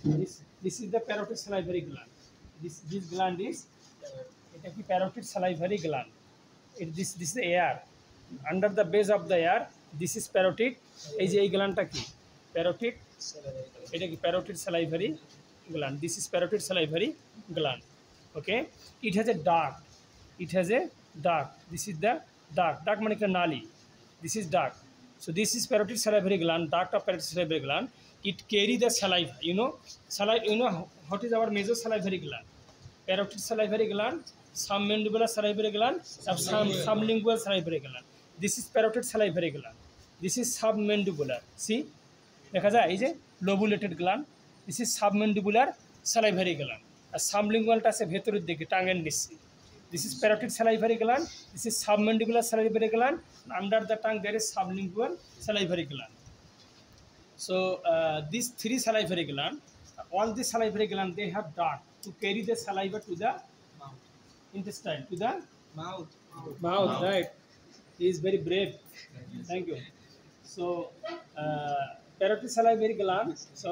This is the parotid salivary gland. This gland is এটা কি parotid salivary gland. This is the air. Under the base of the air, this is parotid. এই যে এই গ্ল্যান্ডটা কি parotid, এটা কি parotid salivary gland. This is parotid salivary gland. Okay, it has a duct. It has a duct. This is the duct. Duct মানে কি নালী. This is duct. So this is parotid salivary gland. Duct of parotid salivary gland. It carry the saliva. You know what is our major salivary gland? Parotid salivary gland, submandibular salivary gland, sublingual salivary gland. This is parotid salivary gland. This is submandibular. See, দেখা যায় এই যে lobulated gland. This is submandibular salivary gland. আর sublingualটা আছে ভেতরের দিকে টাঙ্গের নিচে. This is parotid salivary gland. This is submandibular salivary gland. Under the tongue there is sublingual salivary gland. So these three salivary gland, all the salivary gland, they have duct to carry the saliva to the intestine, to the mouth. Right? He is very brave. Thank you. So parotid salivary gland. So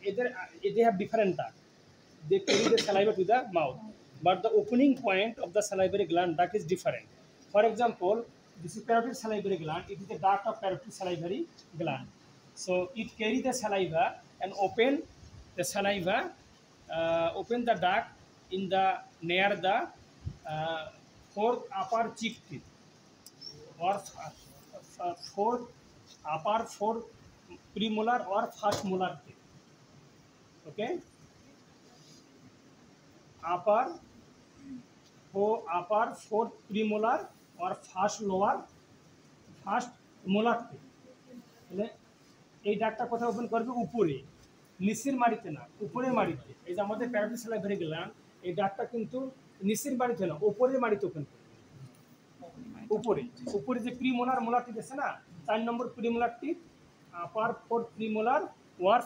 either they have different duct. They carry the saliva to the mouth, but the opening point of the salivary gland duct is different. For example, this is parotid salivary gland. It is the duct of parotid salivary gland. So it carry the saliva and open the saliva, open the duct in the near the fourth upper cheek teeth or fourth premolar or first molar teeth. Okay, upper fourth premolar or first molar teeth. এই ডাকটা কোথায় open করবে? উপরে, নিচের মাড়িতে না, উপরের মাড়িতে। এই যে আমাদের প্যারাটিড স্যালাইভারি গ্ল্যান্ড, এই ডাকটা কিন্তু নিচের মাড়িতে না, উপরের মাড়িতে ওপেন করবে। উপরে যে প্রিমোলার মোলার টিথ আছে না, 4 number premolar teeth, upper fourth premolar or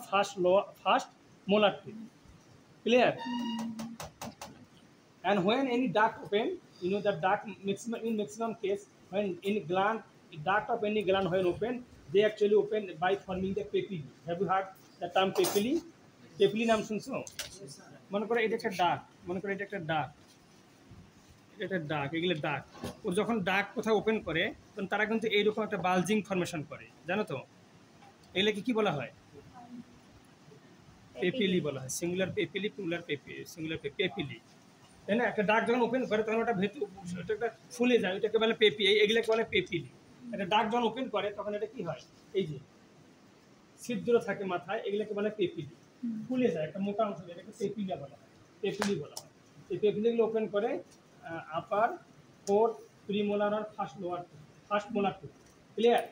first molar teeth. Clear? And when any duct open, you know the duct maximum case, when any gland, duct of any gland when open, they actually open by forming the papillae. Have you heard the term papillae? Papillae নাম শুনছো? মনে করো এটা একটা ডাক, এগুলো ডাক। ওর যখন ডাক কোথাও ওপেন করে তখন তারা কিন্তু এইরকম একটা বালজিং ফরমেশন করে, জানো তো? এগুলোকে কি বলা হয়? পেপিলি বলা হয়। Singular papillae, plural papillae. তাই না? একটা ডাক যখন ওপেন করে তখন ওটা একটা ফুলে যায়, ওটাকে বলে পেপি। এগুলোকে বলে পেপিলি। একটা ডাক যখন ওপেন করে তখন এটা কি হয়? এই যে ছিদ্র থাকে মাথায়, এগুলোকে বলে পেপিলি। ফুলে যায় একটা মোটা অংশ, এটাকে পেপিলি বলা হয়। এই পেপিলিগুলো ওপেন করে আপার ফোর্থ প্রিমোলার আর ফার্স্ট মোলার। ক্লিয়ার?